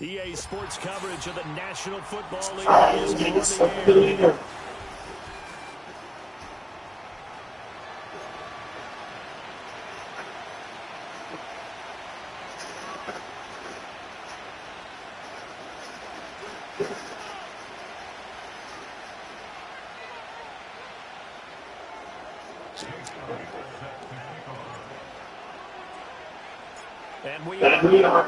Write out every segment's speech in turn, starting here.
EA Sports coverage of the National Football League is on the air. And we are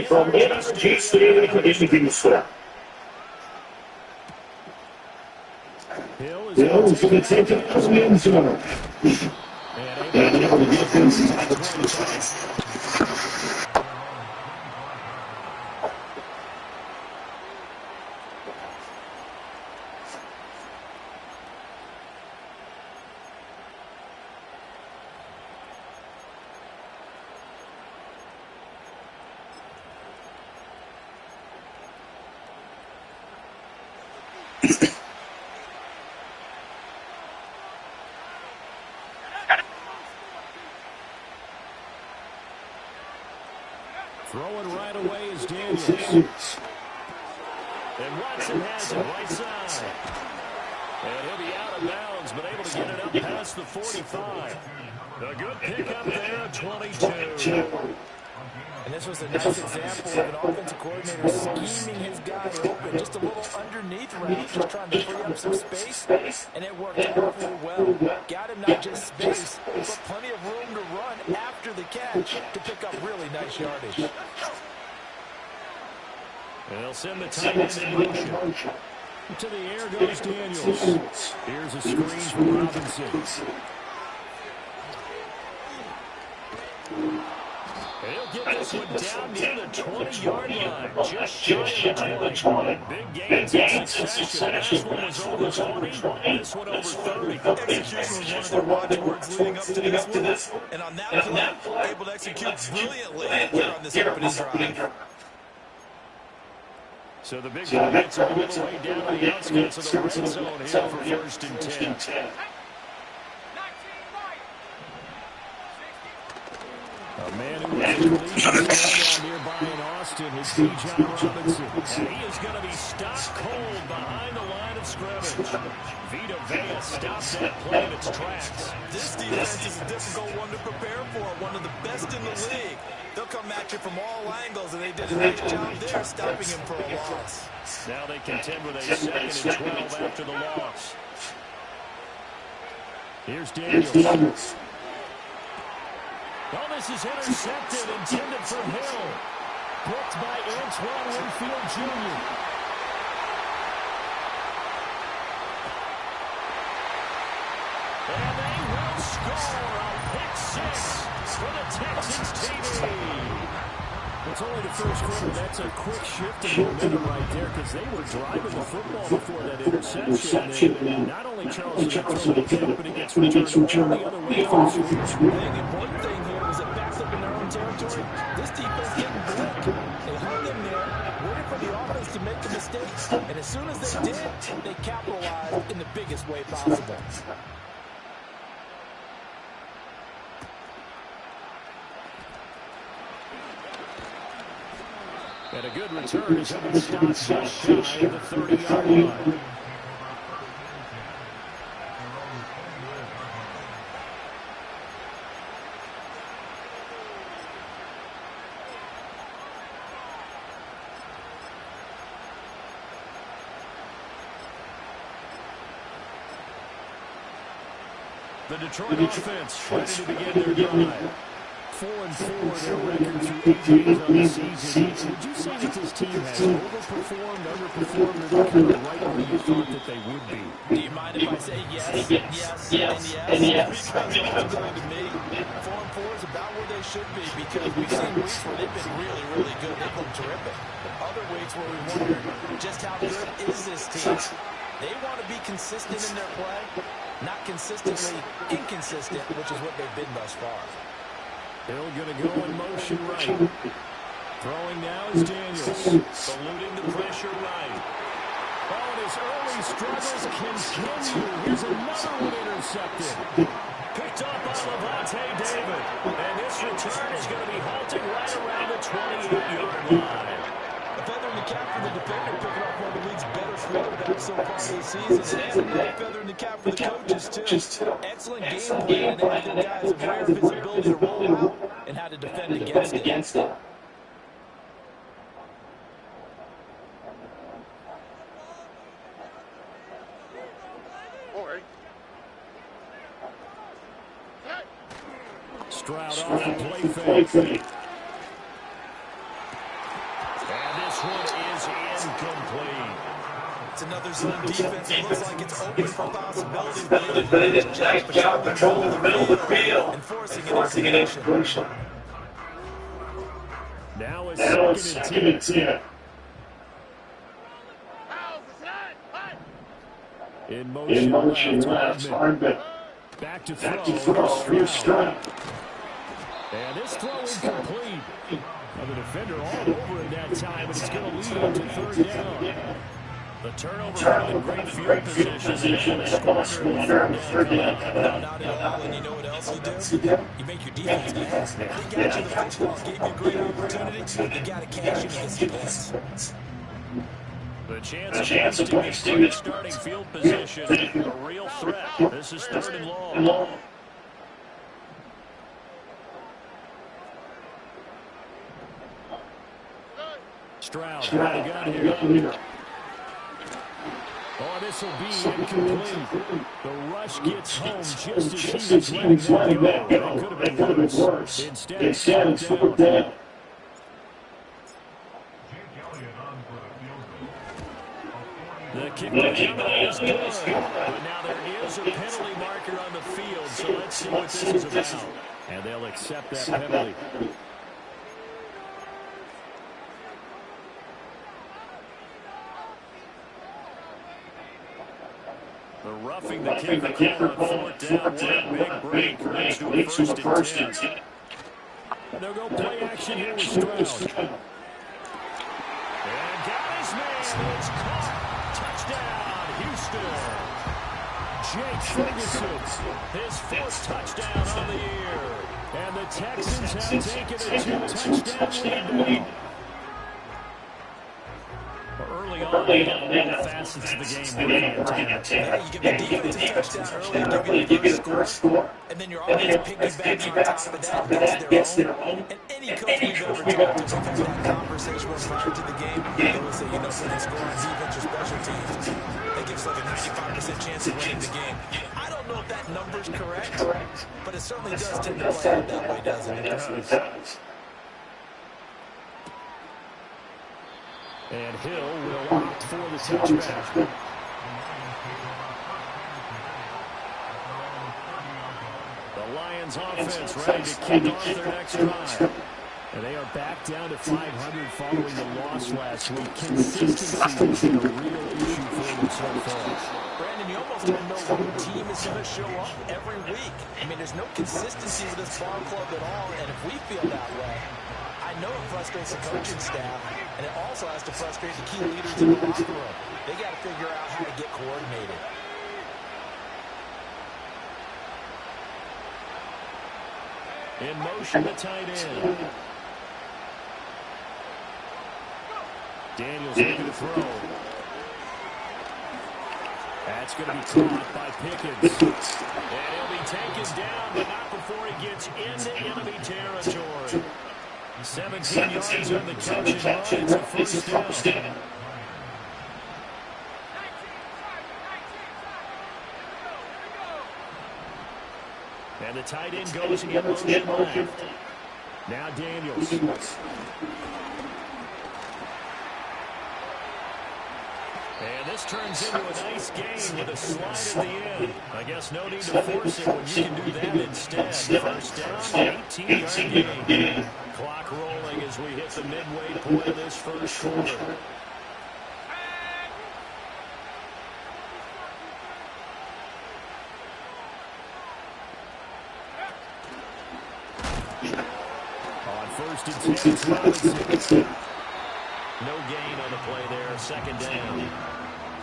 from NRG Stadium in Houston. Hill is going to take it to the end zone. And able to get inside the 25. Throwing right away is Daniels. And Watson has it right side. And he'll be out of bounds, but able to get it up past the 45. A good pickup there at 22. And this was a nice example of an offensive coordinator scheming his guy open. Just a little underneath route, just trying to free up some space. And it worked out really well. Got him not just space, but plenty of room to run after the catch to pick up really nice yardage. And they'll send the tight end in motion. To the air goes Daniels. Here's a screen from Robinson. He'll get this one down near the 20-yard line. Just shy of the 20. Big gains in succession. Last one was over 20. This one over 30. Execution was one of their watchwords leading up to this one. And on that play, able to execute brilliantly here on this opening drive. So the big play gets all the way down to the outskirts of the red zone here for 1st and 10. A man who was released down nearby in Austin is Tv Htown. And he is going to be stopped cold behind the line of scrimmage. Vita Vea stops that play in its tracks. This defense is a difficult one to prepare for, one of the best in the league. They'll come at you from all angles, and they did a nice job there stopping him for a loss. Now they contend with a 2nd and 12 after the loss. Here's Daniels. Oh, this is intercepted, intended for Hill. Blocked by Antoine Winfield Jr. And they will score a pick 6 for the Texans TV. It's only the first quarter. That's a quick shift in momentum right there because they were driving the football before that interception. And not only Charles did throw the pick, but it gets returned the other way. The important thing here was it backs up in their own territory. This defense didn't blink. They hung in there, waited for the offense to make a mistake. And as soon as they did, they capitalized in the biggest way possible. And a good return is going to stop just shy of the 30-yard line. The Detroit offense ready to begin their drive. 4-4 their record through 8 games on the season. Would you say that this team has overperformed, underperformed, or they're kind of right where you thought that they would be? Do you mind if I say yes, and yes? Because ultimately to me, 4-4 is about where they should be because we've seen weeks where they've been really, really good. They've looked terrific. Other weeks where we wondered just how good is this team. They want to be consistent in their play, not consistently inconsistent, which is what they've been thus far. Hill going to go in motion right. Throwing now is Daniels. Eluding the pressure right. Oh, and his early struggles continue. Here's another one intercepted. Picked up by Levante David. And this return is going to be halted right around the 28-yard line. A feather in the cap for the defender, picking off one of the league's better quarterbacks so far this season. And another feather in the cap for the coaches, too. Excellent game plan, and they have their guys aware of his ability to roll out and how to defend against it. Stroud off the play fake. And this one is incomplete. It's another zone defense. It looks like it's open for possibilities, but they did a nice job controlling the middle of the field and forcing an incompletion. Now it's second and 10. In motion left, Hardman. Back to throw. Here's Stroud. And this throw incomplete. Well, the defender all over it that time, but it's going to lead to third down. The turnover in great field position. And squander on third down. Not at all, and you know what else you do? You make your defense mad. They got you the football, gave you a great opportunity. You got to cash in against the points. The chance of wasting the starting field position, a real threat. This is third and long. Stroud got here. Oh, this will be incomplete. The rush gets home just as he was letting that go. It could have been worse. Instead, it's fourth down. The kick is good, but now there is a penalty marker on the field, so let's see what this is about. And they'll accept that penalty. The roughing the kicker on fourth down. What a big break. Leads to a first and 10. They'll go play action here with Stroud. And got his man. It's caught. Touchdown, Houston. Jake Ferguson, his fourth touchdown on the year. And the Texans have taken a two-touchdown lead now. Early on, they had all the facets of the game working in tandem. Yeah, you give the defense a touchdown early, give you the first score, and then your offense piggybacks on top of that, gets their own. And any coach we've ever talked to, we've had that conversation prior to the game. They would say, you know, when they score on defense or special teams, that gives like a 95% chance of winning the game. I don't know if that number's correct, but it certainly does tend to play out that way, doesn't it? It does. And Hill will opt for the touchback. The Lions offense ready to kick off their next drive. And they are back down to 500 following the loss last week. Consistency has been a real issue for them so far. Brandon, you almost don't know what team is going to show up every week. I mean, there's no consistency with this ball club at all, and if we feel that way, I know it frustrates the coaching staff, and it also has to frustrate the key leaders in the locker room. They got to figure out how to get coordinated. In motion, the tight end. Daniels looking to throw. That's going to be caught by Pickens. And he'll be taken down, but not before he gets into enemy territory. 17 yards on the catch and run. It's a first down. And the tight end goes in motion left. Now Daniels. And this turns into a nice game with a slide at the end. I guess no need to force it when you can do that instead. First down, 18-yard gain. Clock rolling as we hit the midway point of this first quarter. On first and 10, no gain on the play there, second down.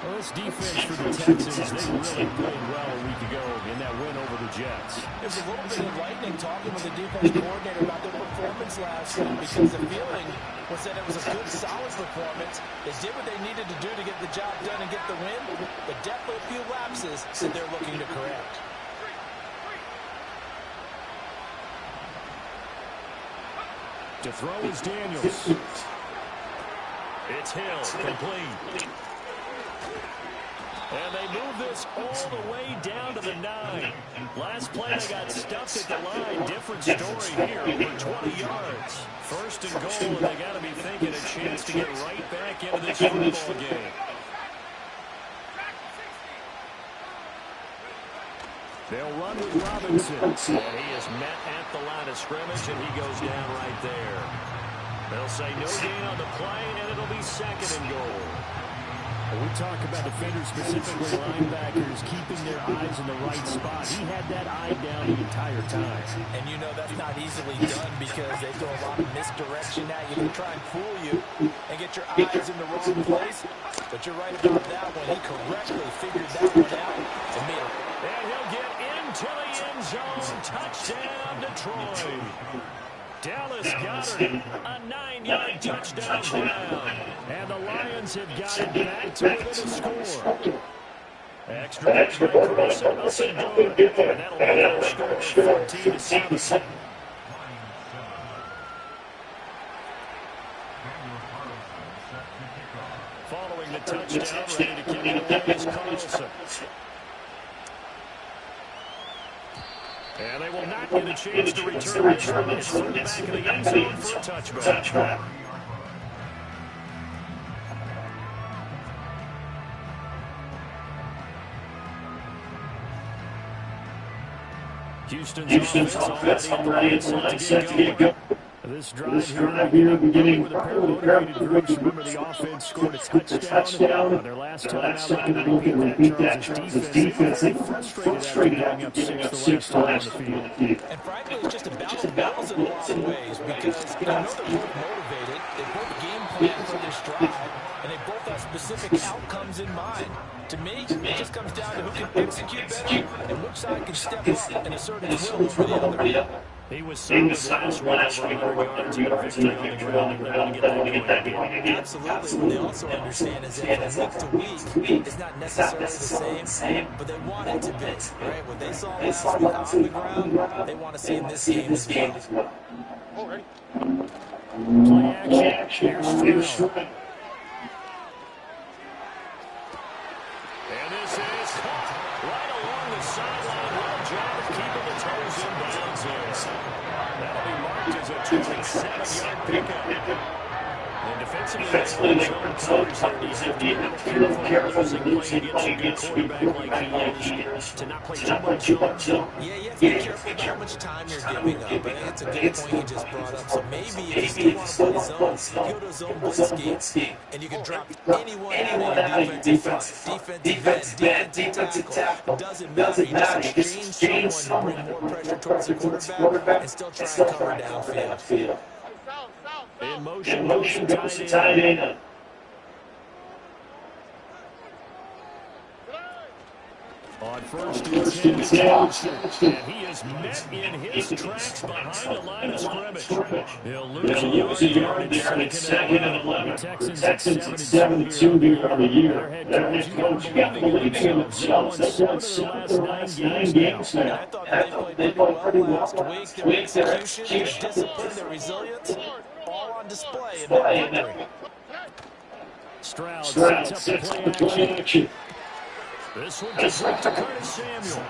Well, this defense for the Texans, they really played well a week ago in that win over the Jets. It was a little bit enlightening talking with the defense coordinator about their performance last week because the feeling was that it was a good, solid performance. They did what they needed to do to get the job done and get the win, but definitely a few lapses that they're looking to correct. To throw is Daniels. It's Hill, complete. And they move this all the way down to the 9. Last play, they got stuffed at the line. Different story here, over 20 yards. First and goal, and they got to be thinking a chance to get right back into this football game. They'll run with Robinson. And he is met at the line of scrimmage, and he goes down right there. They'll say no gain on the play, and it'll be second and goal. We talk about defenders, specifically linebackers, keeping their eyes in the right spot. He had that eye down the entire time. And you know that's not easily done because they throw a lot of misdirection at you to try and fool you and get your eyes in the wrong place. But you're right about that one. He correctly figured that one out and made it. And he'll get into the end zone. Touchdown, Detroit. Dallas Goedert, a 9-yard touchdown ground. And the Lions have got it back to within a score. Extra point by Carson, up and good. And that'll make the score 14-7. Following the touchdown, ready to kick it away is Carlson. And they will not get a chance to return this one. It's through the back of the end zone for a touchback. Houston's offense already in line, set to get going. This drive here, beginning with a pair of motivated groups. Remember, the offense scored a touchdown. On their last time out, looking to repeat that Charles' defense. They frustrated after going up 6 the last time on the field. And frankly, it's just a battle of wills in a lot of ways because you know they're both motivated. They both game plan for this drive, and they both have specific outcomes in mind. To me, it just comes down to who can execute better and which side can step up and assert his will over the other. He was solid last week, over 100 yards and a victory on the ground. They're going to get that going again. Absolutely. What they also understand is that from week to week, it's not necessarily the same, but they want it to be. Right? What they saw last week on the ground, they want to see in this game as well. Play action. Here's Stroud. And this is caught right along the sideline. What a job of keeping the toes in bounds here. That'll be marked as a 27-yard pickup. And defensively, they hold zone coverage there. You have to be careful using playing against a good quarterback like he is to not play too much zone. Yeah, you have to be careful about how much time you're giving up. I think that's a good point you just brought up. So maybe if you still want to play zone, you go to a zone blitz scheme, and you can drop anyone out of the defensive front, defensive end, defensive tackle. It doesn't matter. You just exchange someone to bring more pressure towards the quarterback and still try and cover downfield. In motion, tight end. On first and 10, and he is met in his tracks behind the line of scrimmage. He'll lose a yard in second and 11. Texans at 7-2 here on the year. Their head coach got believing in themselves. They've won 7 of the last 9 games now. I thought they played pretty well last week. Their execution, their discipline, their resilience, all on display in that victory. Stroud sets up the play action. This one gets right to Curtis Samuel.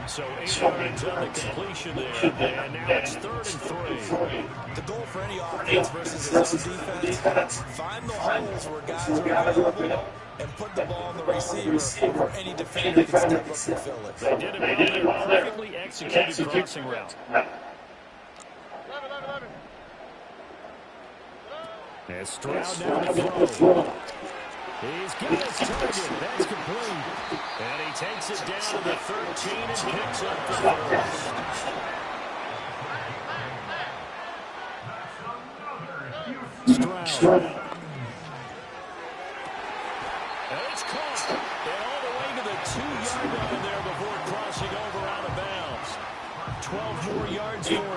So 8 yards on the completion there. And now it's 3rd and 3. The goal for any offense versus its own defense, find the holes where guys are available and put the ball on the receiver where any defender can step up and fill it. They did it well there. Perfectly executed crossing route. As Stroud down the throw. He's got his target. That's complete. And he takes it down to the 13 and picks up the first. Stroud. And it's caught.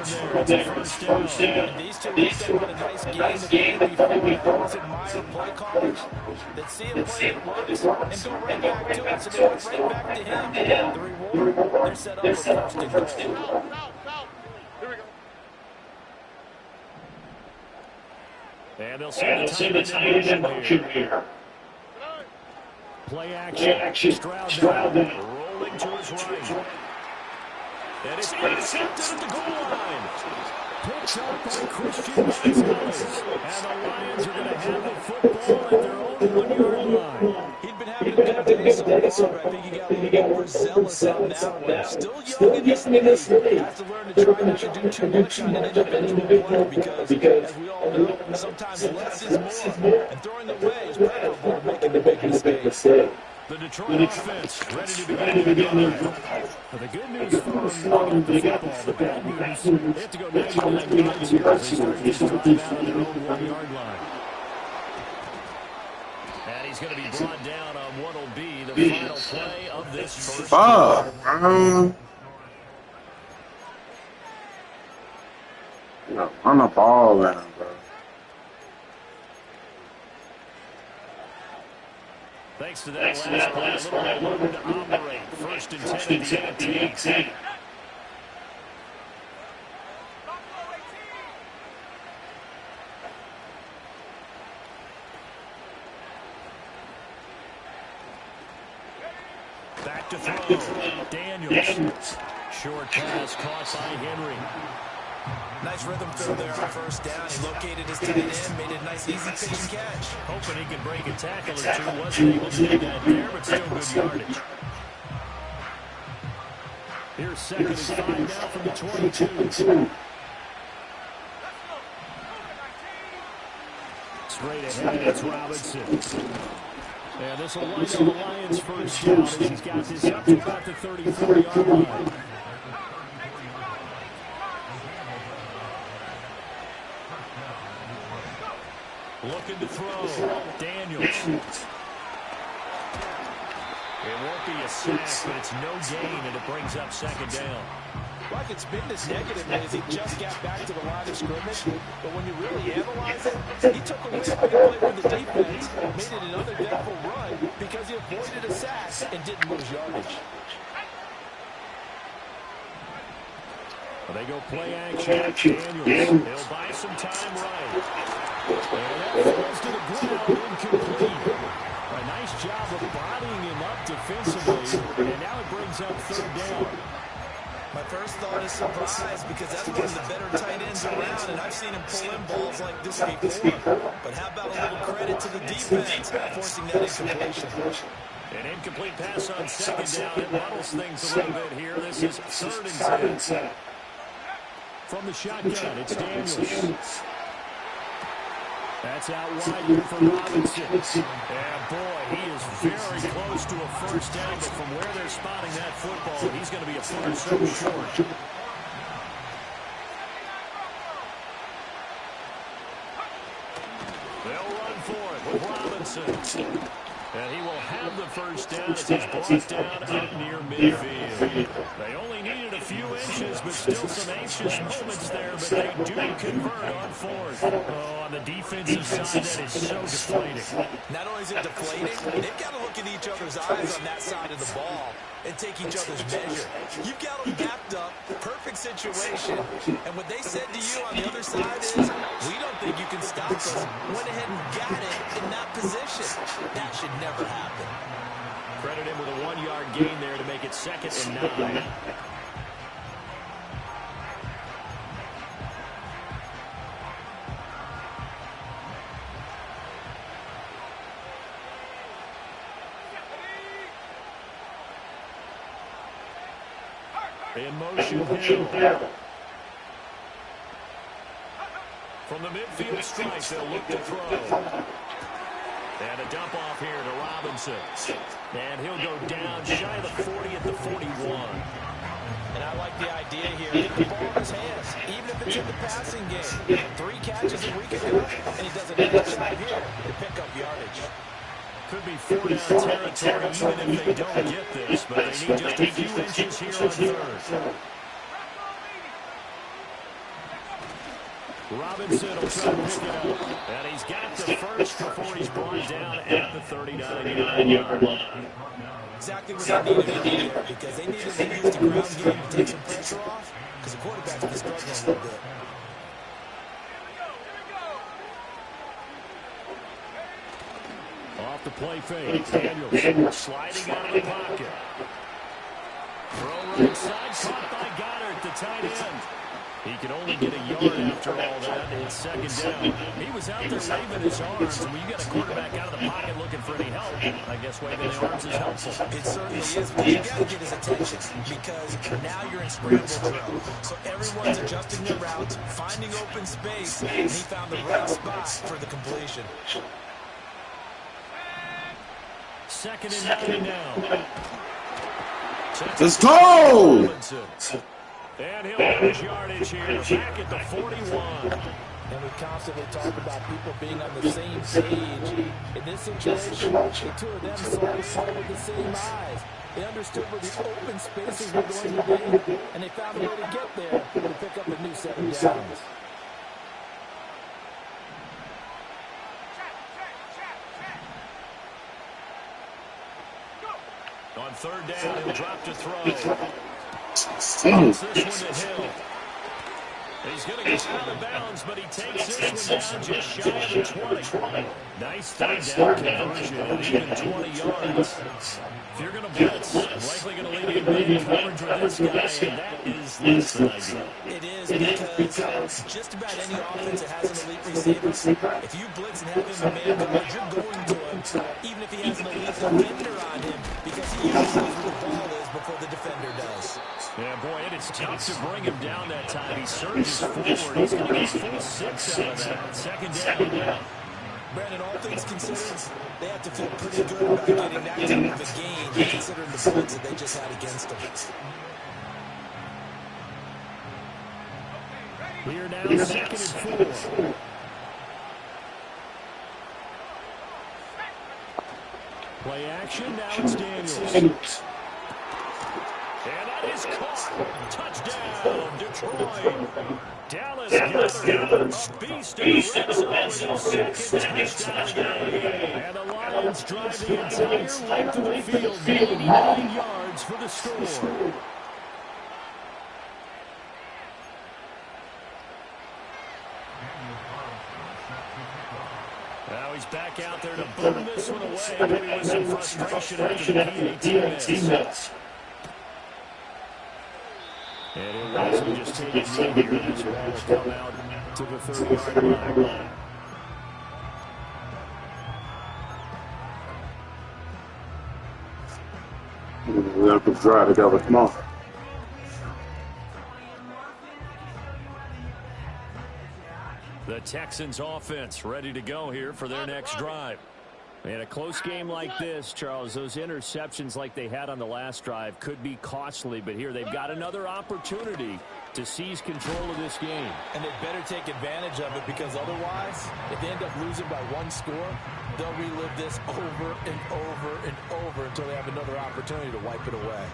from there. It's a first down. And these two have been on a nice game together before. I always admire play callers that see a play that works and go right back to it. So they went right back to him. The reward, they're set up for first and goal. And they'll send the tight end motion here. Play action. Stroud rolling to his right. And it's intercepted at the goal line. Picked up by Christian Gonzalez. And the Lions are going to have the football at their own 1-yard line. He'd been having a good day so far, but I think he got a little overzealous on that one. Still young in this league. Has to learn to try not to do too much on an individual player because, as we all know, sometimes less is more. And throwing away is preferable to making the big mistake. The Detroit offense ready to begin the drive. The good news for them, the football. The bad news, they have to go 99 yards here as they start this drive out on their own 1-yard line. And he's going to be brought down on what will be the final play of this first quarter. On the ball, man, bro. Thanks to that last play, a little room to operate. First and 10 at the 18. Back to throw. Daniels. Short pass caught by Henry. Nice rhythm throw there on first down. He located his tight end, made it a nice, easy pitch and catch. Hoping he can break a tackle or two. Wasn't able to do that there, but still good yardage. Here's second and 5 now from the 22. Straight ahead, it's Robinson. And this will line up the Lions first down as he's got this up to about the 34-yard line. Looking to throw. Daniels. It won't be a sack, but it's no gain, and it brings up second down. Like it's been this negative as he just got back to the line of scrimmage. But when you really analyze it, he took away a big play from the defense, made it an uneventful run because he avoided a sack and didn't lose yardage. Well, they go play action. Daniels. He'll buy some time right. And that falls to the ground, incomplete. A nice job of bodying him up defensively, and now it brings up third down. My first thought is surprise because that's one of the better tight ends around, and I've seen him pull in balls like this before. But how about a little credit to the defense forcing that incompletion? An incomplete pass on second down. It muddles things a little bit here. This is third and 10. From the shotgun, it's Daniels. That's out wide for Robinson. And boy, he is very close to a first down, but from where they're spotting that football, he's going to be a far so short. They'll run for it with Robinson. And he will have the first down as he's brought down out near midfield. They only needed a few inches, but still some anxious moments there, but they do convert on fourth. Oh, on the defensive side, that is so deflating. Not only is it deflating, they've got to look in each other's eyes on that side of the ball and take each other's measure. You've got them backed up, perfect situation, and what they said to you on the other side is, we don't think you can stop us. Went ahead and got it in that position. That should never happen. Credit him with a 1-yard gain there to make it second and 9. In motion, Hill. From the midfield stripe, they'll look to throw. And a dump off here to Robinson. And he'll go down shy of the 40 at the 41. And I like the idea here. Get the ball in his hands, even if it's in the passing game. 3 catches a week ago, and he does a nice job here to pick up yardage. Could be 4-down territory even if they don't get this, but they need just a few inches here on third. Robinson will try to pick it up. And he's got the first before he's brought down at the 39-yard line. Exactly what they needed right there, because they needed to use the ground game to take some pressure off, because the quarterback's been struggling a little bit. Off the play fake. Daniels sliding out of the pocket. Throw right side, caught by Goddard, the tight end. He can only get a yard after all that. It's second down. He was out there waving his arms. And when you got a quarterback out of the pocket looking for any help, I guess waving the arms is helpful. It certainly is, but you got to get his attention, because now you're in scramble drill. So everyone's adjusting their routes, finding open space, and he found the right spot for the completion. Second and 9 now. Let's go! And he'll lose yardage here, back at the 41. And we constantly talk about people being on the same page. In this situation, the two of them saw with the same eyes. They understood where the open spaces were going to be, and they found a way to get there to pick up a new set of downs. On third down, he'll drop to throw. This one to Hill. He's going to get out of bounds, but he takes this one down just shy of the 20. Nice third down conversion at even 20 yards. If you're going to blitz, likely going to lead you in man coverage with this guy, and that is less than ideal. It is, because just about any offense that has an elite receiver, if you blitz and have him in man coverage, you're going to him, even if he has an elite defender on him, because he usually knows where the ball is before the defender does. Yeah, boy, it is tough to bring him down that time. He surges forward. He's going to get full 6 out of that. Second down. Brandon, all things considered, they have to feel pretty good about getting that type of a gain, considering the points that they just had against them. Here now, second and 4. Play action, now it's Daniels. And that is caught. Touchdown, Detroit. Dallas Goedert, a beast in the red zone with his second touchdown of the game. And the Lions drive the entire length of the field, 89 yards for the score. Now he's back out there to boom this one away, maybe with some frustration after the PAT miss. And he'll likely just take it easy here. This ball will come out to the 30-yard line. We have to drive together. Come on. The Texans offense ready to go here for their next drive. And a close game like this, Charles, those interceptions like they had on the last drive could be costly, but here they've got another opportunity to seize control of this game. And they better take advantage of it, because otherwise, if they end up losing by one score, they'll relive this over and over and over until they have another opportunity to wipe it away.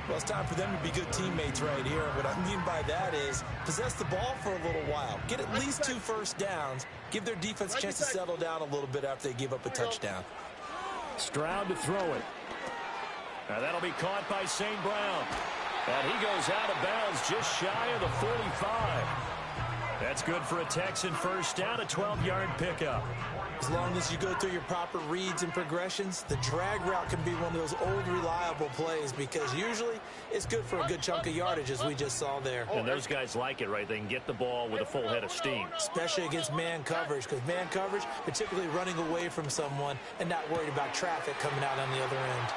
Well, it's time for them to be good teammates right here. And what I mean by that is possess the ball for a little while. Get at least 2 first downs. Give their defense a chance to settle down a little bit after they give up a touchdown. Stroud to throw it. Now that'll be caught by St. Brown. And he goes out of bounds just shy of the 45. That's good for a Texan first down, a 12-yard pickup. As long as you go through your proper reads and progressions, the drag route can be one of those old reliable plays, because usually it's good for a good chunk of yardage, as we just saw there. And those guys like it, right? They can get the ball with a full head of steam. Especially against man coverage, because man coverage, particularly running away from someone and not worried about traffic coming out on the other end.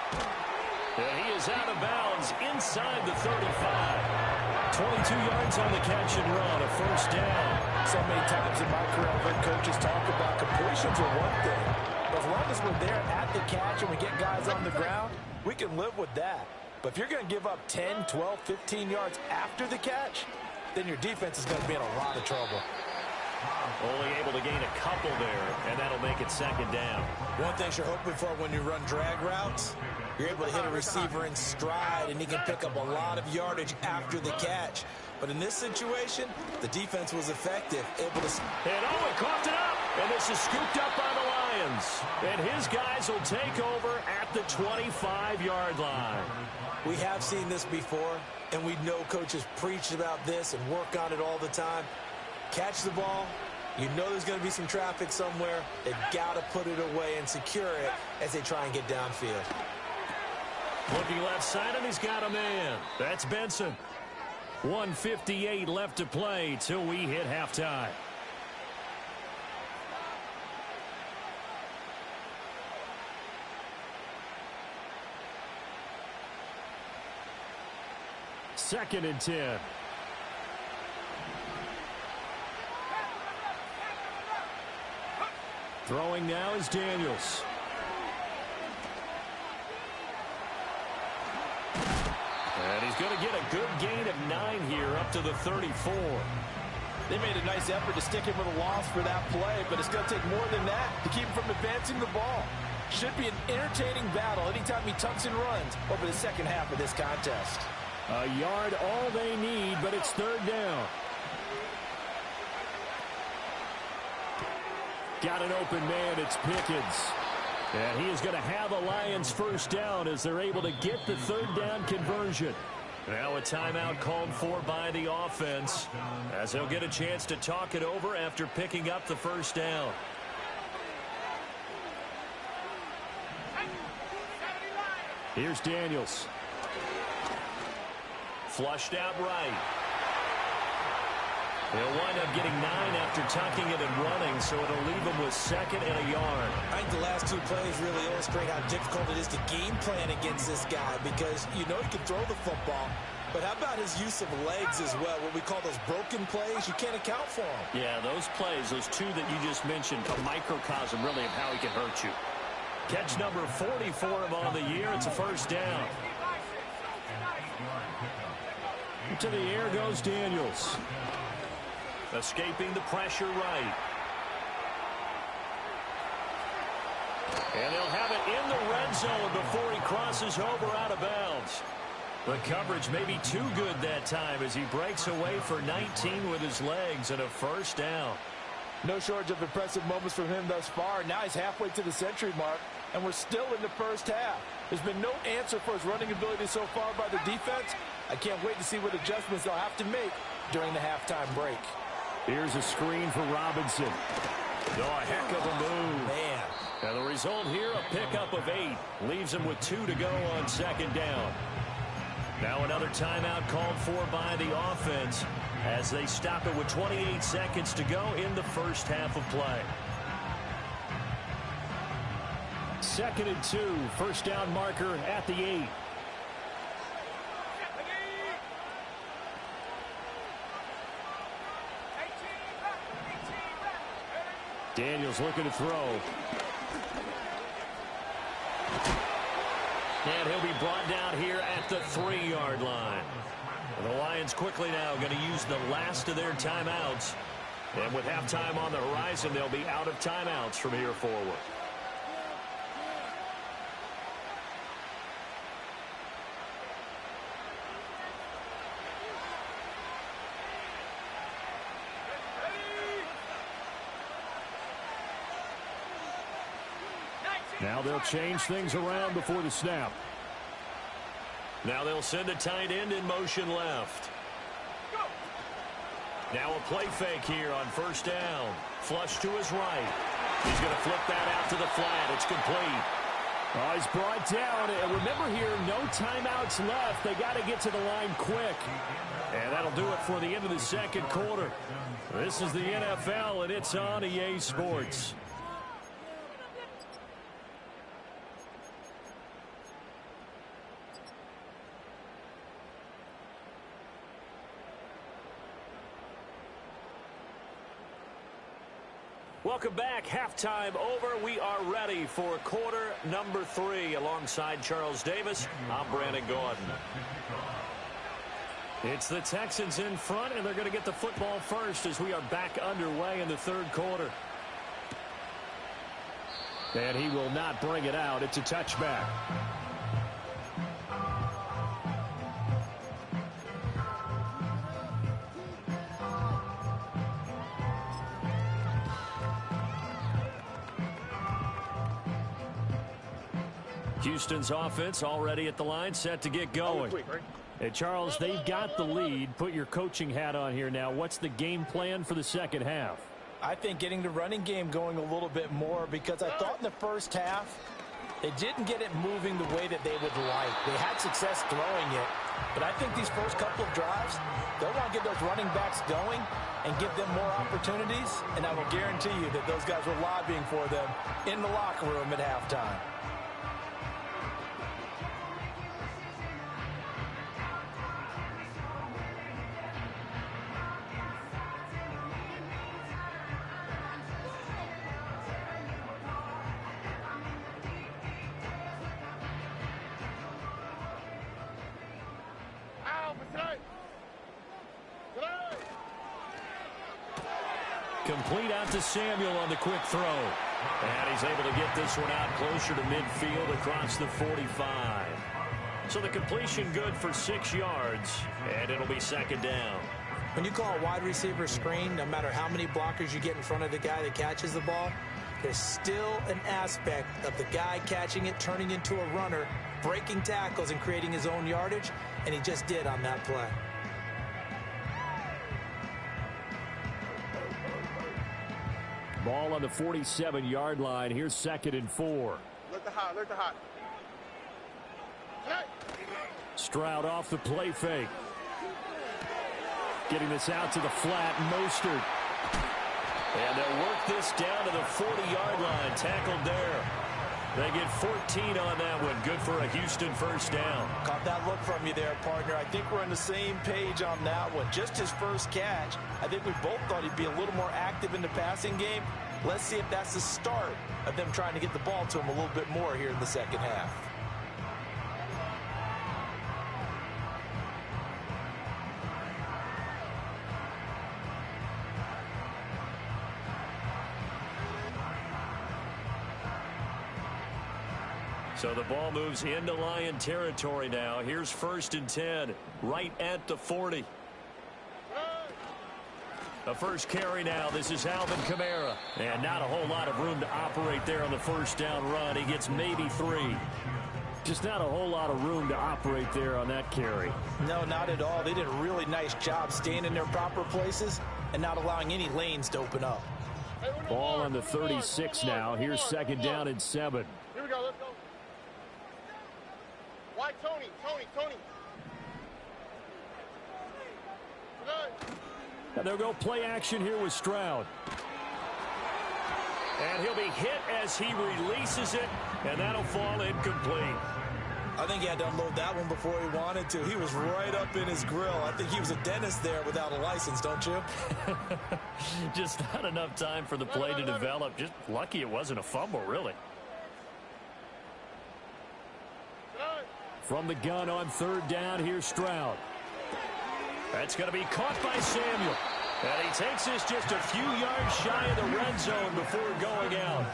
And he is out of bounds inside the 35. 22 yards on the catch and run, a first down. So many times in my career, I've heard coaches talk about completions are one thing. But as long as we're there at the catch and we get guys on the ground, we can live with that. But if you're going to give up 10, 12, 15 yards after the catch, then your defense is going to be in a lot of trouble. Only able to gain a couple there, and that'll make it second down. One thing you're hoping for when you run drag routes, you're able to hit a receiver in stride, and he can pick up a lot of yardage after the catch. But in this situation, the defense was effective, able to... And Owen coughed it up, and this is scooped up by the Lions. And his guys will take over at the 25-yard line. We have seen this before, and we know coaches preach about this and work on it all the time. Catch the ball. You know there's going to be some traffic somewhere. They've got to put it away and secure it as they try and get downfield. Looking left side, and he's got a man. That's Benson. 1:58 left to play till we hit halftime. Second and 10. Throwing now is Daniels. And he's going to get a good gain of 9 here up to the 34. They made a nice effort to stick him with a loss for that play, but it's going to take more than that to keep him from advancing the ball. Should be an entertaining battle anytime he tucks and runs over the second half of this contest. A yard all they need, but it's third down. Got an open man, it's Pickens. And he is going to have a Lions first down as they're able to get the third down conversion. Now a timeout called for by the offense as they'll get a chance to talk it over after picking up the first down. Here's Daniels. Flushed out right. He'll wind up getting 9 after tucking it and running, so it'll leave him with second and a yard. I think the last two plays really illustrate how difficult it is to game plan against this guy because you know he can throw the football, but how about his use of legs as well, what we call those broken plays? You can't account for them. Yeah, those plays, those two that you just mentioned, a microcosm really of how he can hurt you. Catch number 44 of on the year. It's a first down. To the air goes Daniels. Escaping the pressure right. And they'll have it in the red zone before he crosses over out of bounds. The coverage may be too good that time as he breaks away for 19 with his legs and a first down. No shortage of impressive moments from him thus far. Now he's halfway to the century mark, and we're still in the first half. There's been no answer for his running ability so far by the defense. I can't wait to see what adjustments they'll have to make during the halftime break. Here's a screen for Robinson. Oh, a heck of a move. Man. And the result here, a pickup of 8. Leaves him with 2 to go on second down. Now another timeout called for by the offense as they stop it with 28 seconds to go in the first half of play. Second and 2. First down marker at the 8. Daniels looking to throw. And he'll be brought down here at the 3-yard line. And the Lions quickly now going to use the last of their timeouts. And with halftime on the horizon, they'll be out of timeouts from here forward. Now they'll change things around before the snap. Now they'll send a tight end in motion left. Now a play fake here on first down. Flush to his right. He's going to flip that out to the flat. It's complete. Oh, he's brought down. And remember here, no timeouts left. They got to get to the line quick. And that'll do it for the end of the second quarter. This is the NFL, and it's on EA Sports. Welcome back. Halftime over. We are ready for quarter number 3. Alongside Charles Davis, I'm Brandon Gordon. It's the Texans in front, and they're going to get the football first as we are back underway in the third quarter. And he will not bring it out. It's a touchback. Houston's offense already at the line, set to get going. Hey, Charles, they've got the lead. Put your coaching hat on here now. What's the game plan for the second half? I think getting the running game going a little bit more, because I thought in the first half they didn't get it moving the way that they would like. They had success throwing it, but I think these first couple of drives, they'll want to get those running backs going and give them more opportunities, and I will guarantee you that those guys were lobbying for them in the locker room at halftime. Complete out to Samuel on the quick throw. And he's able to get this one out closer to midfield across the 45. So the completion good for 6 yards, and it'll be second down. When you call a wide receiver screen, no matter how many blockers you get in front of the guy that catches the ball, there's still an aspect of the guy catching it, turning into a runner, breaking tackles and creating his own yardage, and he just did on that play. Ball on the 47-yard line. Here's 2nd and 4. Look the hot, look the hot. Stroud off the play fake. Getting this out to the flat, Mostert. And they'll work this down to the 40-yard line. Tackled there. They get 14 on that one. Good for a Houston first down. Caught that look from you there, partner. I think we're on the same page on that one. Just his first catch. I think we both thought he'd be a little more active in the passing game. Let's see if that's the start of them trying to get the ball to him a little bit more here in the second half. So the ball moves into Lion territory now. Here's 1st and 10, right at the 40. The first carry now. This is Alvin Kamara. And not a whole lot of room to operate there on the first down run. He gets maybe 3. Just not a whole lot of room to operate there on that carry. No, not at all. They did a really nice job staying in their proper places and not allowing any lanes to open up. Ball on the 36 now. Here's 2nd down and 7. Here we go, let's go. Why Tony? And they'll go play action here with Stroud. And he'll be hit as he releases it, and that'll fall incomplete. I think he had to unload that one before he wanted to. He was right up in his grill. I think he was a dentist there without a license, don't you? Just not enough time for the play to develop. Just lucky it wasn't a fumble, really. From the gun on 3rd down, here's Stroud. That's going to be caught by Samuel. And he takes this just a few yards shy of the red zone before going out.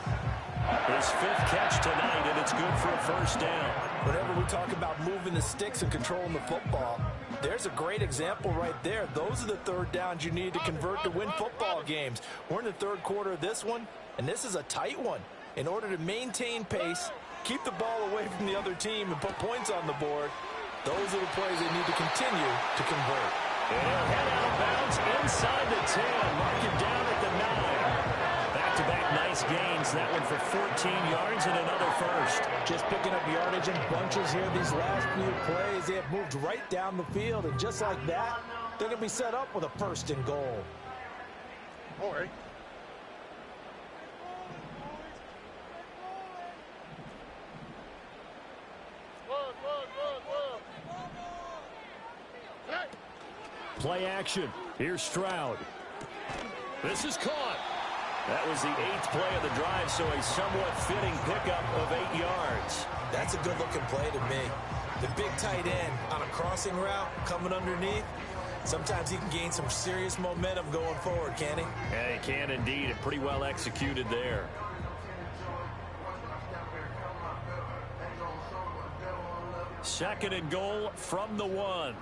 His 5th catch tonight, and it's good for a first down. Whenever we talk about moving the sticks and controlling the football, there's a great example right there. Those are the 3rd downs you need to convert to win football games. We're in the 3rd quarter of this one, and this is a tight one. In order to maintain pace, keep the ball away from the other team, and put points on the board, those are the plays they need to continue to convert. And he'll head out of bounds inside the 10. Mark him down at the 9. Back-to-back nice gains. That one for 14 yards and another first. Just picking up yardage in bunches here these last few plays. They have moved right down the field, and just like that, they're going to be set up with a 1st and goal. All right. Play action. Here's Stroud. This is caught. That was the 8th play of the drive, so a somewhat fitting pickup of 8 yards. That's a good-looking play to me. The big tight end on a crossing route coming underneath, sometimes he can gain some serious momentum going forward, can't he? Yeah, he can indeed, and pretty well executed there. Second and goal from the 1.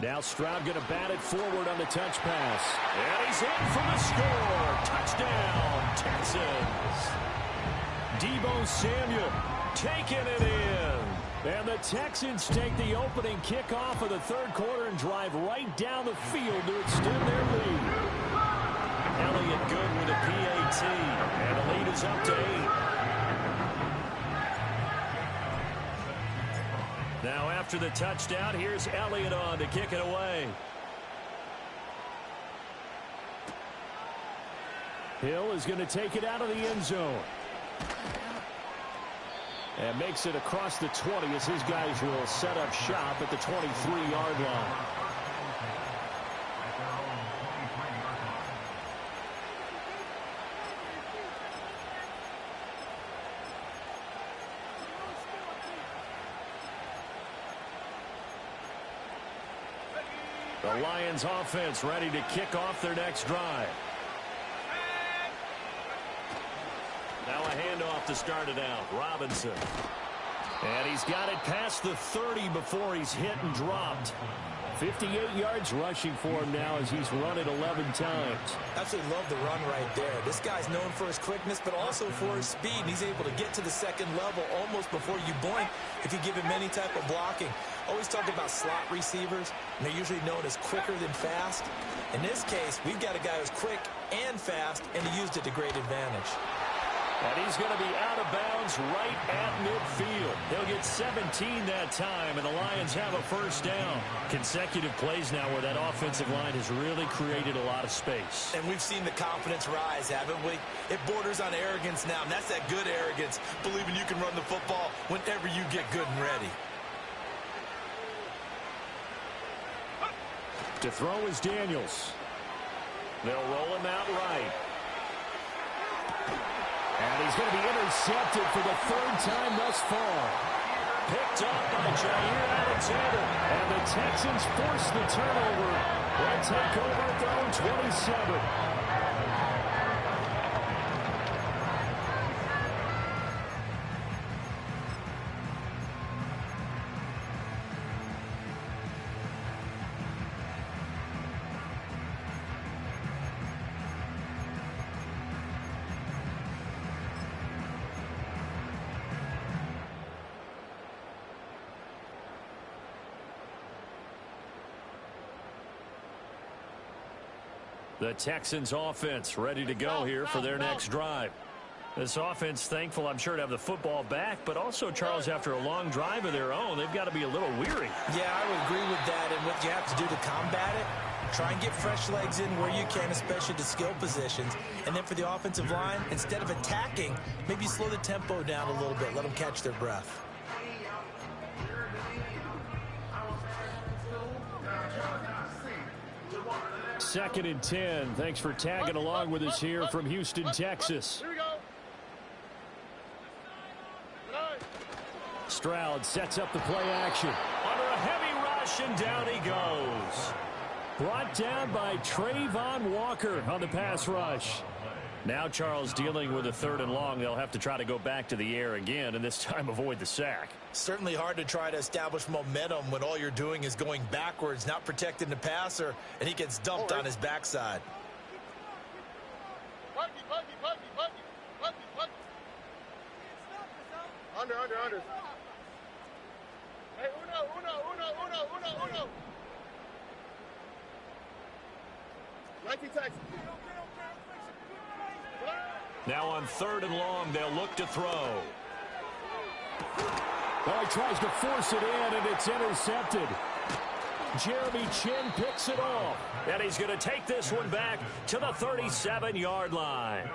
Now Stroud going to bat it forward on the touch pass. And he's in for the score. Touchdown, Texans. Deebo Samuel taking it in. And the Texans take the opening kickoff of the third quarter and drive right down the field to extend their lead. Elliott good with a PAT. And the lead is up to 8. Now after the touchdown, here's Elliott on to kick it away. Hill is going to take it out of the end zone. And makes it across the 20 as his guys will set up shop at the 23-yard line. The Lions offense ready to kick off their next drive. Now a handoff to start it out. Robinson. And he's got it past the 30 before he's hit and dropped. 58 yards rushing for him now as he's run it 11 times. Absolutely love the run right there. This guy's known for his quickness, but also for his speed. And he's able to get to the second level almost before you blink if you give him any type of blocking. Always talk about slot receivers, and they're usually known as quicker than fast. In this case, we've got a guy who's quick and fast, and he used it to great advantage. And he's going to be out of bounds right at midfield. He'll get 17 that time, and the Lions have a first down. Consecutive plays now where that offensive line has really created a lot of space. And we've seen the confidence rise, haven't we? It borders on arrogance now, and that's that good arrogance, believing you can run the football whenever you get good and ready. To throw is Daniels. They'll roll him out right. And he's going to be intercepted for the third time thus far. Picked up by Jair Alexander. And the Texans force the turnover. They'll take over at their own 27. The Texans offense ready to go here for their next drive. This offense thankful, I'm sure, to have the football back, but also, Charles, after a long drive of their own, they've got to be a little weary. Yeah, I would agree with that, and what you have to do to combat it, try and get fresh legs in where you can, especially the skill positions. And then for the offensive line, instead of attacking, maybe slow the tempo down a little bit, let them catch their breath. Second and 10. Thanks for tagging along with us here from Houston, Texas. Here we go. Stroud sets up the play action. Under a heavy rush, and down he goes. Brought down by Trayvon Walker on the pass rush. Now Charles dealing with a third and long. They'll have to try to go back to the air again, and this time avoid the sack. Certainly hard to try to establish momentum when all you're doing is going backwards, not protecting the passer, and he gets dumped on his backside. Under. Hey, uno. 19 Texas. Now on third and long, they'll look to throw. Well, he tries to force it in, and it's intercepted. Jeremy Chin picks it off. And he's going to take this one back to the 37-yard line.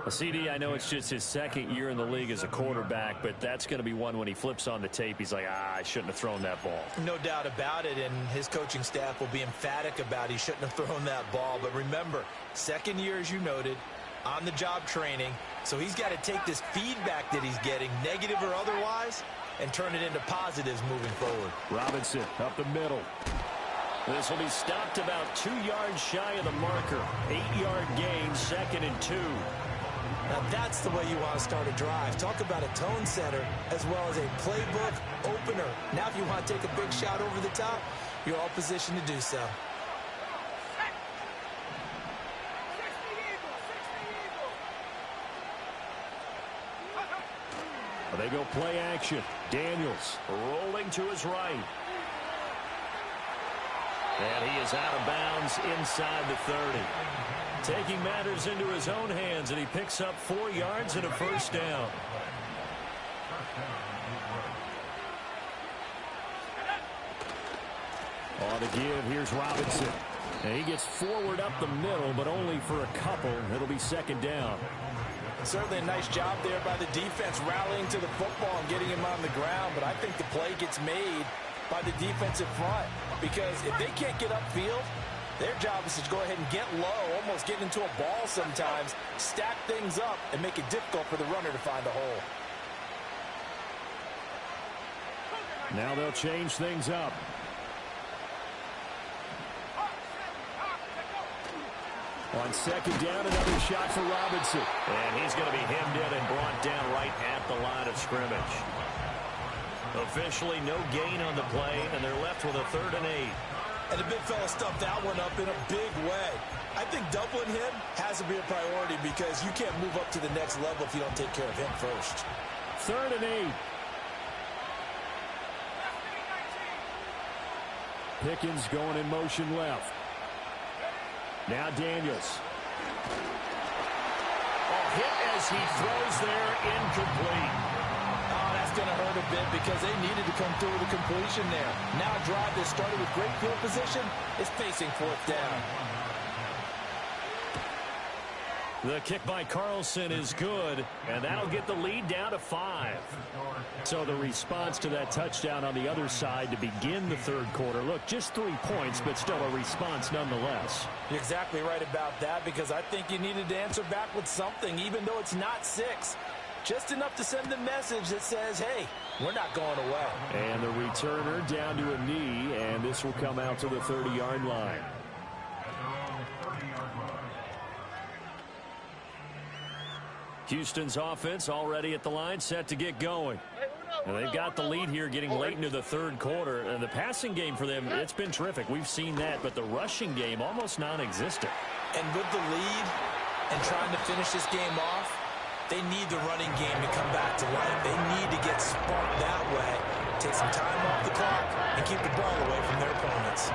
CD, I know it's just his second year in the league as a quarterback, but that's going to be one when he flips on the tape. He's like, I shouldn't have thrown that ball. No doubt about it, and his coaching staff will be emphatic about he shouldn't have thrown that ball. But remember, second year, as you noted, on-the-job training, so he's got to take this feedback that he's getting, negative or otherwise, and turn it into positives moving forward. Robinson up the middle. This will be stopped about 2 yards shy of the marker. 8-yard gain, 2nd and 2. Now that's the way you want to start a drive. Talk about a tone setter as well as a playbook opener. Now if you want to take a big shot over the top, you're all positioned to do so. They go play action. Daniels rolling to his right. And he is out of bounds inside the 30. Taking matters into his own hands, and he picks up 4 yards and a first down. On the give, here's Robinson. And he gets forward up the middle, but only for a couple. It'll be 2nd down. Certainly a nice job there by the defense rallying to the football and getting him on the ground, but I think the play gets made by the defensive front, because if they can't get upfield, their job is to go ahead and get low, almost get into a ball sometimes, stack things up, and make it difficult for the runner to find a hole. Now they'll change things up. On 2nd down, another shot for Robinson. And he's going to be hemmed in and brought down right at the line of scrimmage. Officially no gain on the play, and they're left with a 3rd and 8. And the big fella stuffed that one up in a big way. I think doubling him has to be a priority because you can't move up to the next level if you don't take care of him first. 3rd and 8. Pickens going in motion left. Now Daniels. Hit as he throws there, incomplete. Oh, that's going to hurt a bit because they needed to come through with a completion there. Now a drive that started with great field position is facing 4th down. The kick by Carlson is good, and that'll get the lead down to 5. So the response to that touchdown on the other side to begin the 3rd quarter. Look, just 3 points, but still a response nonetheless. You're exactly right about that, because I think you needed to answer back with something, even though it's not 6. Just enough to send the message that says, hey, we're not going away. And the returner down to a knee, and this will come out to the 30-yard line. Houston's offense already at the line, set to get going. And they've got the lead here getting late into the 3rd quarter. And the passing game for them, it's been terrific. We've seen that, but the rushing game almost non-existent. And with the lead and trying to finish this game off, they need the running game to come back to life. They need to get sparked that way, take some time off the clock, and keep the ball away from their opponents.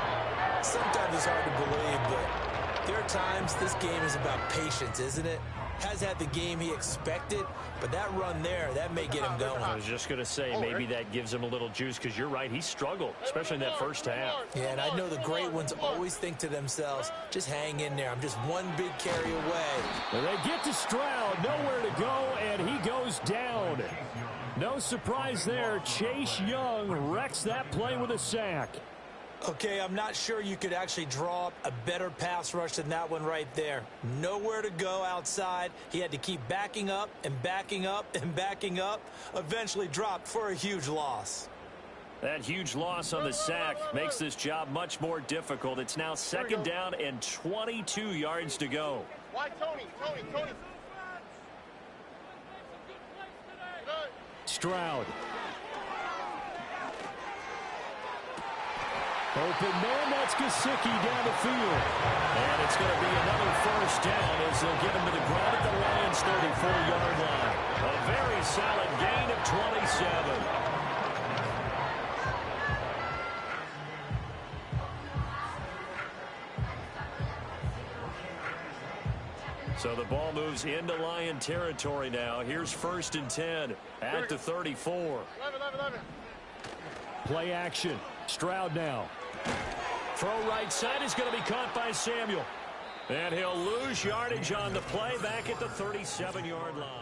Sometimes it's hard to believe, but there are times this game is about patience, isn't it? Has had the game he expected, but that run there, that may get him going. I was just going to say, maybe that gives him a little juice, because you're right, he struggled, especially in that first half. Yeah, and I know the great ones always think to themselves, just hang in there. I'm just one big carry away. And they get to Stroud, nowhere to go, and he goes down. No surprise there. Chase Young wrecks that play with a sack. Okay, I'm not sure you could actually draw up a better pass rush than that one right there. Nowhere to go outside. He had to keep backing up and backing up and backing up. Eventually dropped for a huge loss. That huge loss on the sack makes this job much more difficult. It's now 2nd down and 22 yards to go. Why Tony? Stroud. Open man, that's Gesicki down the field. And it's going to be another first down as they'll get him to the ground at the Lions' 34-yard line. A very solid gain of 27. So the ball moves into Lion territory now. Here's 1st and 10 at the 34. 11. Play action. Stroud now. Throw right side is going to be caught by Samuel. And he'll lose yardage on the play back at the 37-yard line.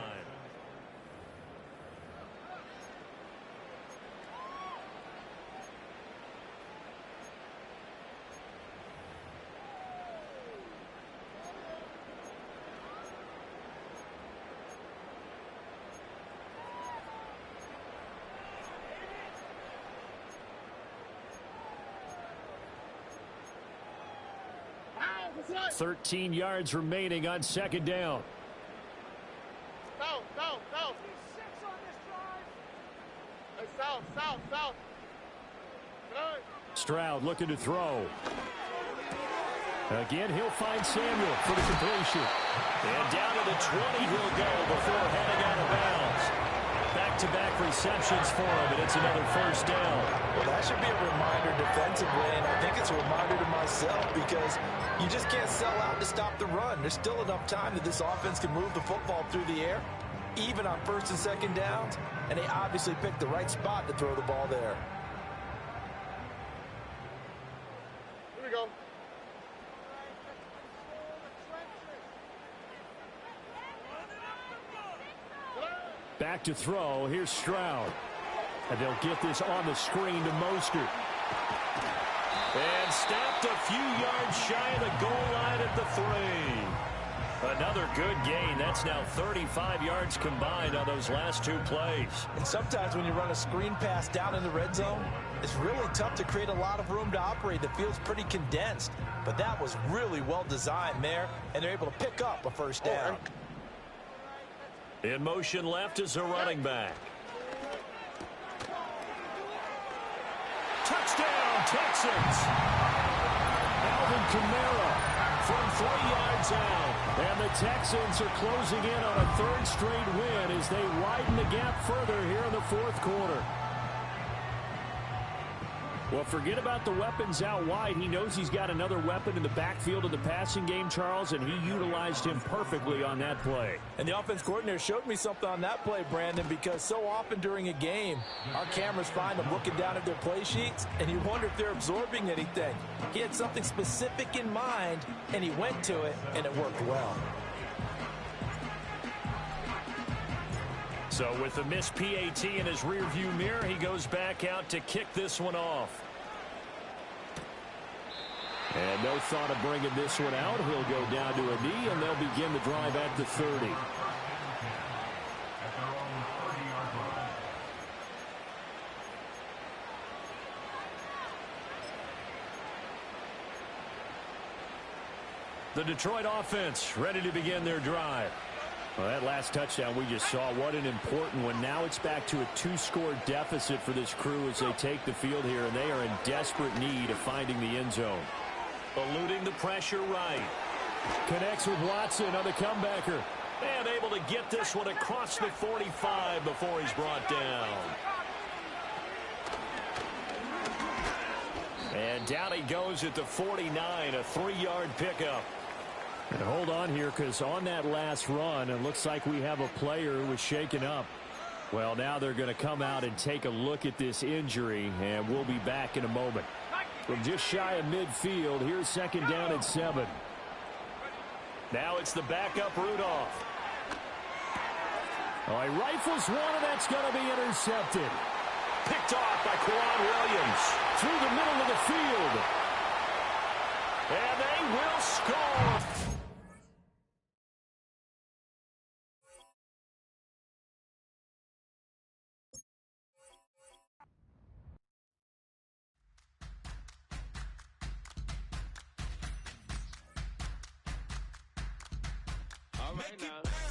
Foul, 13 yards remaining on second down. foul. Hey, foul. Good. Stroud looking to throw. Again, he'll find Samuel for the completion. And down to the 20 he'll go before heading out of bounds. Back-to-back receptions for him, and it's another first down. Well, that should be a reminder defensively, and I think it's a reminder to myself because you just can't sell out to stop the run. There's still enough time that this offense can move the football through the air, even on first and second downs, and they obviously picked the right spot to throw the ball there. Here we go. Back to throw. Here's Stroud. And they'll get this on the screen to Mostert. And stopped a few yards shy of the goal line at the 3. Another good gain. That's now 35 yards combined on those last two plays. And sometimes when you run a screen pass down in the red zone, it's really tough to create a lot of room to operate. The field's pretty condensed. But that was really well designed there, and they're able to pick up a first down. In motion left is a running back. Touchdown, Texans! Alvin Kamara from 3 yards out. And the Texans are closing in on a third straight win as they widen the gap further here in the fourth quarter. Well, forget about the weapons out wide. He knows he's got another weapon in the backfield of the passing game, Charles, and he utilized him perfectly on that play. And the offense coordinator showed me something on that play, Brandon, because so often during a game, our cameras find them looking down at their play sheets, and you wonder if they're absorbing anything. He had something specific in mind, and he went to it, and it worked well. So with the missed PAT in his rearview mirror, he goes back out to kick this one off. And no thought of bringing this one out. He'll go down to a knee, and they'll begin the drive at the 30. The Detroit offense ready to begin their drive. Well, that last touchdown we just saw, what an important one. Now it's back to a 2-score deficit for this crew as they take the field here, and they are in desperate need of finding the end zone. Eluding the pressure right. Connects with Watson on the comebacker. And able to get this one across the 45 before he's brought down. And down he goes at the 49, a 3-yard pickup. And hold on here, because on that last run, it looks like we have a player who was shaken up. Well, now they're going to come out and take a look at this injury, and we'll be back in a moment. From just shy of midfield, here's second down and 7. Now it's the backup Rudolph. Oh, he rifles one, and that's going to be intercepted. Picked off by Quan Williams through the middle of the field. And they will score. All right now.